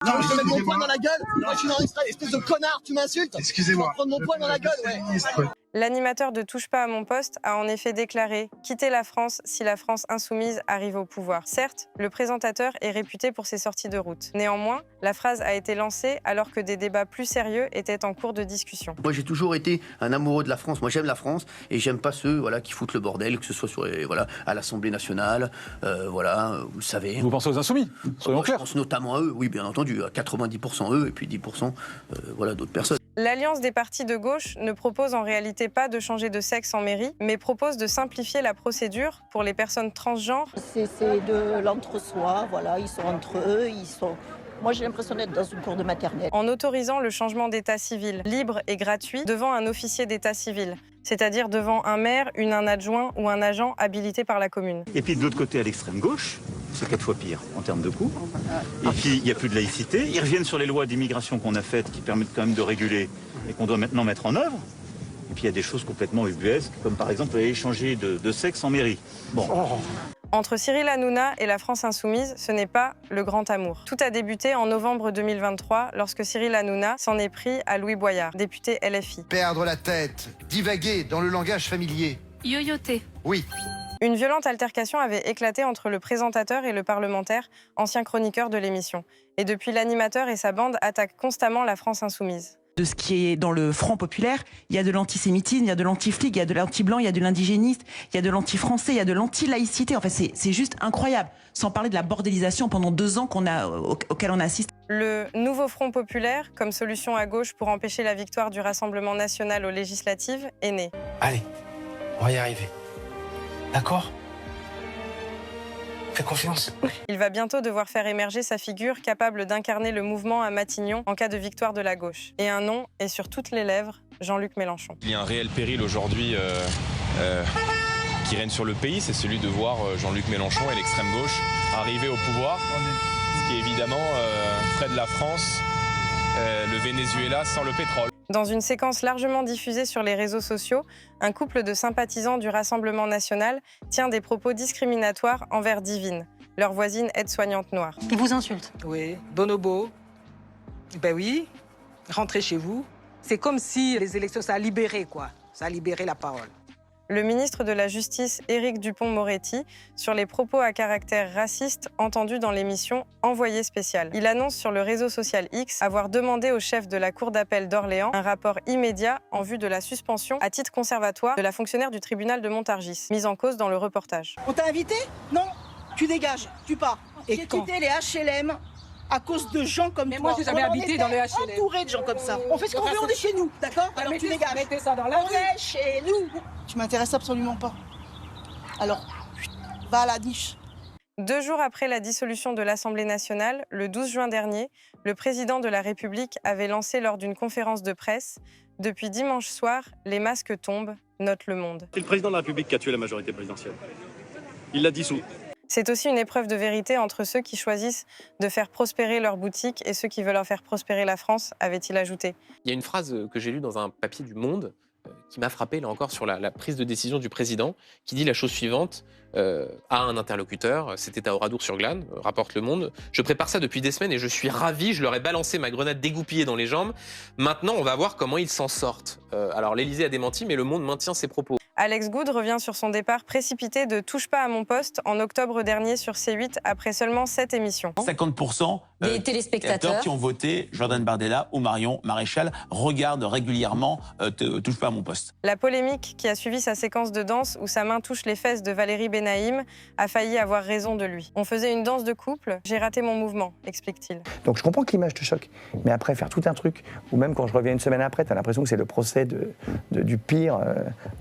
Non, je vais mettre mon poing dans la gueule. Moi, je suis dans espèce de connard, tu m'insultes. Excusez-moi. Je vais prendre mon poing dans la gueule, ouais. L'animateur de Touche pas à mon poste a en effet déclaré « Quitter la France si la France insoumise arrive au pouvoir ». Certes, le présentateur est réputé pour ses sorties de route. Néanmoins, la phrase a été lancée alors que des débats plus sérieux étaient en cours de discussion. Moi, j'ai toujours été un amoureux de la France. Moi, j'aime la France et j'aime pas ceux qui foutent le bordel, que ce soit à l'Assemblée nationale, vous le savez. Vous pensez aux insoumis, soyons clairs. Je pense notamment à eux, oui, bien entendu, à 90% eux et puis 10% d'autres personnes. L'Alliance des partis de gauche ne propose en réalité pas de changer de sexe en mairie, mais propose de simplifier la procédure pour les personnes transgenres. C'est de l'entre-soi, voilà, ils sont entre eux, Moi, j'ai l'impression d'être dans une cour de maternelle. En autorisant le changement d'état civil libre et gratuit devant un officier d'état civil, c'est-à-dire devant un maire, un adjoint ou un agent habilité par la commune. Et puis de l'autre côté, à l'extrême gauche, c'est 4 fois pire en termes de coûts. Et puis il n'y a plus de laïcité. Ils reviennent sur les lois d'immigration qu'on a faites qui permettent quand même de réguler et qu'on doit maintenant mettre en œuvre. Et puis il y a des choses complètement ubuesques, comme par exemple aller changer de sexe en mairie. Bon. Entre Cyril Hanouna et la France insoumise, ce n'est pas le grand amour. Tout a débuté en novembre 2023, lorsque Cyril Hanouna s'en est pris à Louis Boyard, député LFI. Perdre la tête, divaguer dans le langage familier. Yoyoter. Oui. Une violente altercation avait éclaté entre le présentateur et le parlementaire, ancien chroniqueur de l'émission. Et depuis, l'animateur et sa bande attaquent constamment la France insoumise. De ce qui est dans le Front populaire, il y a de l'antisémitisme, il y a de l'anti-flic, il y a de l'anti-blanc, il y a de l'indigéniste, il y a de l'anti-français, il y a de l'anti-laïcité. Enfin, c'est juste incroyable. Sans parler de la bordélisation pendant 2 ans auquel on assiste. Le nouveau Front populaire, comme solution à gauche pour empêcher la victoire du Rassemblement national aux législatives, est né. Allez, on va y arriver. D'accord ? Fais confiance. Il va bientôt devoir faire émerger sa figure capable d'incarner le mouvement à Matignon en cas de victoire de la gauche. Et un nom est sur toutes les lèvres, Jean-Luc Mélenchon. Il y a un réel péril aujourd'hui qui règne sur le pays, c'est celui de voir Jean-Luc Mélenchon et l'extrême gauche arriver au pouvoir, ce qui est évidemment ferait de la France le Venezuela sans le pétrole. Dans une séquence largement diffusée sur les réseaux sociaux, un couple de sympathisants du Rassemblement national tient des propos discriminatoires envers Divine, leur voisine aide-soignante noire. Il vous insulte. Oui, bonobo. Ben oui, rentrez chez vous. C'est comme si les élections, ça a libéré, quoi. Ça a libéré la parole. Le ministre de la Justice, Éric Dupond-Moretti, sur les propos à caractère raciste entendus dans l'émission Envoyé spécial. Il annonce sur le réseau social X avoir demandé au chef de la Cour d'appel d'Orléans un rapport immédiat en vue de la suspension à titre conservatoire de la fonctionnaire du tribunal de Montargis, mise en cause dans le reportage. On t'a invité? Non, tu dégages, tu pars. J'ai quitté les HLM à cause de gens comme toi. Mais moi, j'ai jamais habité dans les HLM. Entouré de gens comme ça. On fait ce qu'on veut, on est chez nous, d'accord? Alors tu dégages. Mettez ça dans la On est chez nous. Tu m'intéresses absolument pas. Alors, va à la niche. 2 jours après la dissolution de l'Assemblée nationale, le 12 juin dernier, le président de la République avait lancé lors d'une conférence de presse « Depuis dimanche soir, les masques tombent », note Le Monde. C'est le président de la République qui a tué la majorité présidentielle. Il l'a dissous. C'est aussi une épreuve de vérité entre ceux qui choisissent de faire prospérer leur boutique et ceux qui veulent en faire prospérer la France, avait-il ajouté. Il y a une phrase que j'ai lue dans un papier du Monde qui m'a frappé, là encore, sur la prise de décision du président, qui dit la chose suivante à un interlocuteur, c'était à Oradour-sur-Glane, rapporte Le Monde. « Je prépare ça depuis des semaines et je suis ravi, je leur ai balancé ma grenade dégoupillée dans les jambes. Maintenant, on va voir comment ils s'en sortent. » Alors, l'Élysée a démenti, mais Le Monde maintient ses propos. Alex Goud revient sur son départ précipité de Touche pas à mon poste en octobre dernier sur C8 après seulement 7 émissions. 50% des téléspectateurs qui ont voté Jordan Bardella ou Marion Maréchal regardent régulièrement Touche pas à mon poste. La polémique qui a suivi sa séquence de danse où sa main touche les fesses de Valérie Benaïm a failli avoir raison de lui. On faisait une danse de couple, j'ai raté mon mouvement, explique-t-il. Donc je comprends que l'image te choque, mais après faire tout un truc, ou même quand je reviens une semaine après, t'as l'impression que c'est le procès du pire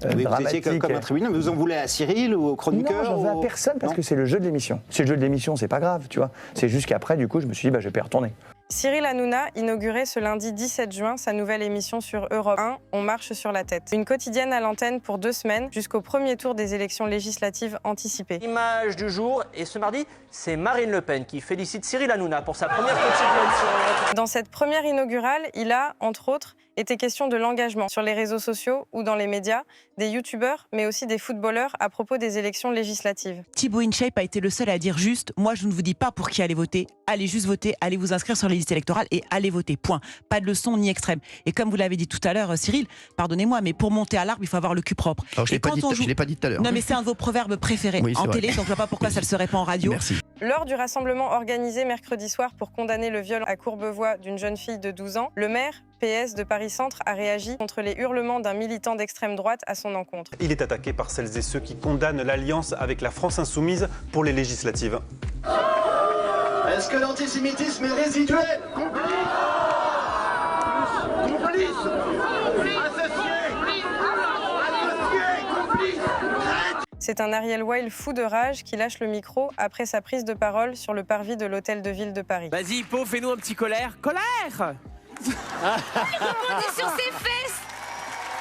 dramatique. Comme un tribunal, mais vous en voulez à Cyril ou au chroniqueur? Non, j'en veux à personne parce que c'est le jeu de l'émission. C'est le jeu de l'émission, c'est pas grave, tu vois. C'est juste qu'après, du coup, je me suis dit, je vais y retourner. Cyril Hanouna inaugurait ce lundi 17 juin sa nouvelle émission sur Europe 1, On marche sur la tête. Une quotidienne à l'antenne pour 2 semaines jusqu'au premier tour des élections législatives anticipées. Image du jour, et ce mardi, c'est Marine Le Pen qui félicite Cyril Hanouna pour sa première quotidienne sur Europe 1. Dans cette première inaugurale, il a, entre autres, Était question de l'engagement sur les réseaux sociaux ou dans les médias, des youtubeurs, mais aussi des footballeurs à propos des élections législatives. Thibaut InShape a été le seul à dire juste « Moi, je ne vous dis pas pour qui aller voter. Allez juste voter, allez vous inscrire sur les listes électorales et allez voter. Point. Pas de leçon ni extrême. » Et comme vous l'avez dit tout à l'heure, Cyril, pardonnez-moi, mais pour monter à l'arbre, il faut avoir le cul propre. Alors, je ne l'ai pas dit tout à l'heure. Non, mais c'est un de vos proverbes préférés en télé, donc je ne vois pas pourquoi ça ne le serait pas en radio. Merci. Lors du rassemblement organisé mercredi soir pour condamner le viol à Courbevoie d'une jeune fille de 12 ans, le maire PS de Paris-Centre a réagi contre les hurlements d'un militant d'extrême droite à son encontre. Il est attaqué par celles et ceux qui condamnent l'alliance avec la France insoumise pour les législatives. Est-ce que l'antisémitisme est résiduel? C'est un Ariel Wild fou de rage qui lâche le micro après sa prise de parole sur le parvis de l'Hôtel de Ville de Paris. Vas-y, Hippo, fais-nous un petit colère. Colère! Sur ses fesses.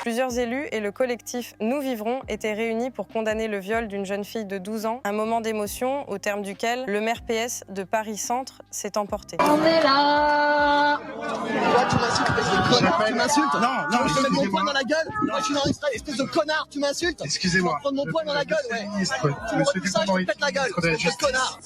Plusieurs élus et le collectif Nous Vivrons étaient réunis pour condamner le viol d'une jeune fille de 12 ans, un moment d'émotion au terme duquel le maire PS de Paris-Centre s'est emporté. On est là. Toi, tu m'insultes, espèce de connard, tu m'insultes. Non, je te mets mon poing dans la gueule. Moi, je suis dans l'extrait, espèce de connard, tu m'insultes. Excusez-moi. Tu vas prendre mon poing dans la gueule, ouais. Tu me Monsieur refais ça, je te pète la gueule, espèce de connard.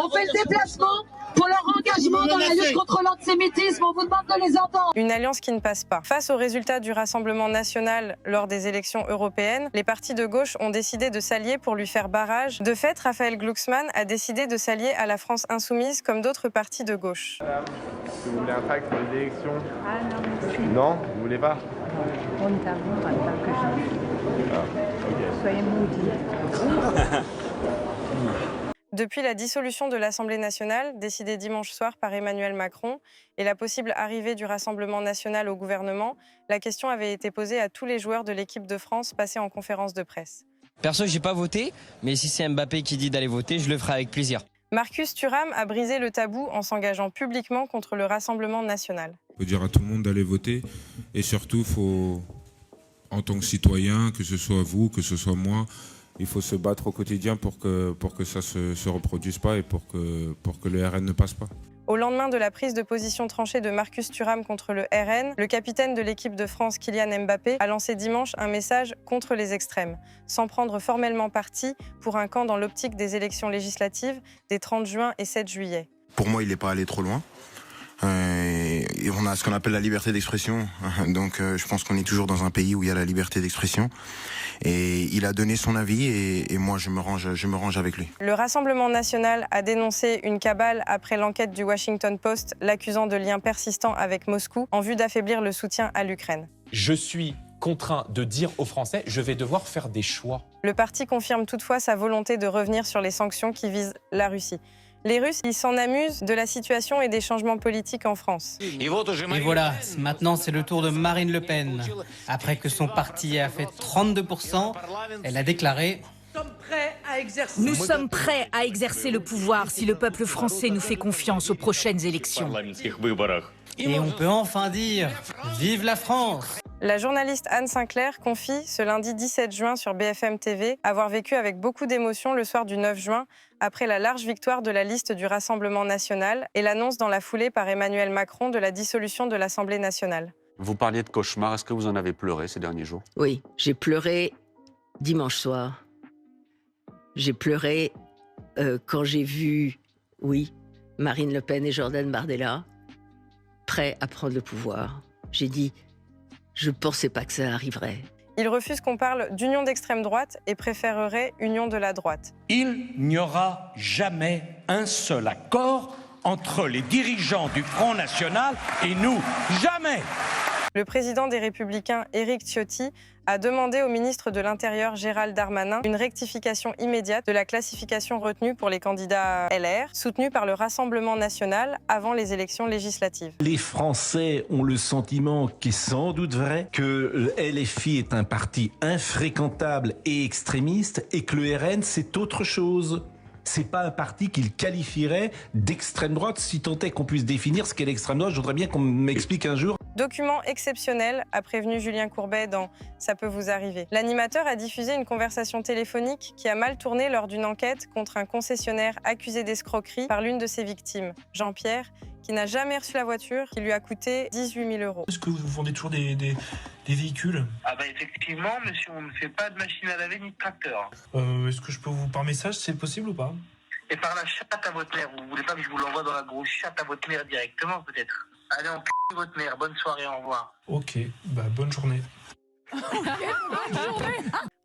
On fait le déplacement pour leur engagement dans la lutte contre l'antisémitisme. On vous demande de les entendre. Une alliance qui ne passe pas. Face aux résultats du Rassemblement national lors des élections européennes, les partis de gauche ont décidé de s'allier pour lui faire barrage. De fait, Raphaël Glucksmann a décidé de s'allier à la France insoumise comme d'autres partis de gauche. Est-ce que vous voulez un tract pour les élections? Ah non, non, vous voulez pas? on est à vous, pas que je. Soyez maudits. Depuis la dissolution de l'Assemblée nationale, décidée dimanche soir par Emmanuel Macron, et la possible arrivée du Rassemblement national au gouvernement, la question avait été posée à tous les joueurs de l'équipe de France passés en conférence de presse. Perso, j'ai pas voté, mais si c'est Mbappé qui dit d'aller voter, je le ferai avec plaisir. Marcus Thuram a brisé le tabou en s'engageant publiquement contre le Rassemblement national. Il faut dire à tout le monde d'aller voter, et surtout, faut, en tant que citoyen, que ce soit vous, que ce soit moi, il faut se battre au quotidien pour que ça se reproduise pas et pour que le RN ne passe pas. Au lendemain de la prise de position tranchée de Marcus Thuram contre le RN, le capitaine de l'équipe de France, Kylian Mbappé, a lancé dimanche un message contre les extrêmes, sans prendre formellement parti pour un camp dans l'optique des élections législatives des 30 juin et 7 juillet. Pour moi, il n'est pas allé trop loin. Et on a ce qu'on appelle la liberté d'expression. Donc je pense qu'on est toujours dans un pays où il y a la liberté d'expression. Et il a donné son avis et moi je me range avec lui. Le Rassemblement national a dénoncé une cabale après l'enquête du Washington Post l'accusant de liens persistants avec Moscou en vue d'affaiblir le soutien à l'Ukraine. Je suis contraint de dire aux Français, je vais devoir faire des choix. Le parti confirme toutefois sa volonté de revenir sur les sanctions qui visent la Russie. Les Russes, ils s'en amusent de la situation et des changements politiques en France. Et voilà, maintenant c'est le tour de Marine Le Pen. Après que son parti a fait 32%, elle a déclaré « Nous sommes prêts à exercer le pouvoir si le peuple français nous fait confiance aux prochaines élections. » Et on peut enfin dire « Vive la France !» La journaliste Anne Sinclair confie ce lundi 17 juin sur BFM TV avoir vécu avec beaucoup d'émotion le soir du 9 juin après la large victoire de la liste du Rassemblement national et l'annonce dans la foulée par Emmanuel Macron de la dissolution de l'Assemblée nationale. Vous parliez de cauchemar, est-ce que vous en avez pleuré ces derniers jours? Oui, j'ai pleuré dimanche soir. J'ai pleuré quand j'ai vu, oui, Marine Le Pen et Jordan Bardella prêts à prendre le pouvoir. J'ai dit, je ne pensais pas que ça arriverait. Il refuse qu'on parle d'union d'extrême droite et préférerait union de la droite. Il n'y aura jamais un seul accord entre les dirigeants du Front National et nous. Jamais! Le président des Républicains, Éric Ciotti, a demandé au ministre de l'Intérieur, Gérald Darmanin, une rectification immédiate de la classification retenue pour les candidats LR, soutenus par le Rassemblement national avant les élections législatives. Les Français ont le sentiment, qui est sans doute vrai, que LFI est un parti infréquentable et extrémiste et que le RN, c'est autre chose. C'est pas un parti qu'il qualifierait d'extrême droite, si tant est qu'on puisse définir ce qu'est l'extrême droite. Je voudrais bien qu'on m'explique un jour. Document exceptionnel, a prévenu Julien Courbet dans « Ça peut vous arriver ». L'animateur a diffusé une conversation téléphonique qui a mal tourné lors d'une enquête contre un concessionnaire accusé d'escroquerie par l'une de ses victimes, Jean-Pierre, qui n'a jamais reçu la voiture, qui lui a coûté 18 000 €. Est-ce que vous vendez toujours des véhicules? Ah bah effectivement, monsieur, on ne fait pas de machine à laver ni de tracteur. Est-ce que je peux vous par message, c'est possible ou pas? Et par la chatte à votre mère, vous voulez pas que je vous l'envoie dans la grosse chatte à votre mère directement peut-être? Allez, on p*** votre mère, bonne soirée, au revoir. Ok, bah bonne journée.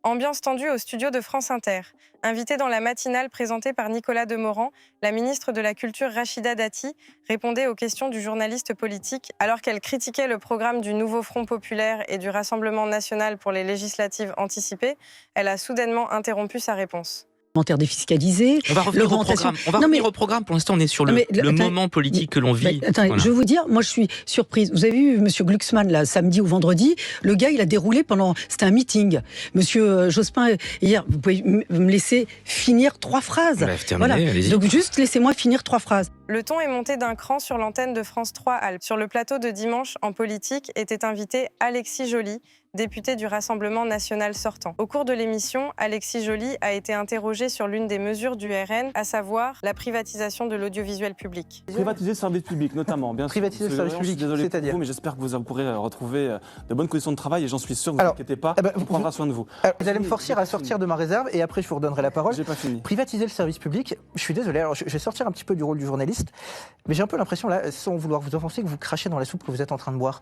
Ambiance tendue au studio de France Inter. Invitée dans la matinale présentée par Nicolas Demorand, la ministre de la Culture Rachida Dati répondait aux questions du journaliste politique alors qu'elle critiquait le programme du nouveau Front populaire et du Rassemblement national pour les législatives anticipées. Elle a soudainement interrompu sa réponse. Défiscalisé. On va revenir au programme. Revenir au programme. Pour l'instant, on est sur le moment politique que l'on vit. Attendez, voilà. Je vais vous dire, moi je suis surprise. Vous avez vu Monsieur Glucksmann, là, samedi ou vendredi, le gars, il a déroulé pendant... C'était un meeting. Monsieur Jospin, hier, vous pouvez me laisser finir 3 phrases. Voilà. Donc juste laissez-moi finir 3 phrases. Le ton est monté d'un cran sur l'antenne de France 3 Alpes. Sur le plateau de Dimanche en politique était invité Alexis Joly, député du Rassemblement national sortant. Au cours de l'émission, Alexis Joly a été interrogé sur l'une des mesures du RN, à savoir la privatisation de l'audiovisuel public. Privatiser le service public, notamment, bien sûr. Privatiser le service public, c'est-à-dire, mais j'espère que vous pourrez retrouver de bonnes conditions de travail et j'en suis sûr, ne vous inquiétez pas, on prendra soin de vous. Vous allez me forcer à sortir de ma réserve et après je vous redonnerai la parole. J'ai pas fini. Privatiser le service public, je suis désolé, alors je vais sortir un petit peu du rôle du journaliste, mais j'ai un peu l'impression là, sans vouloir vous offenser, que vous crachez dans la soupe que vous êtes en train de boire.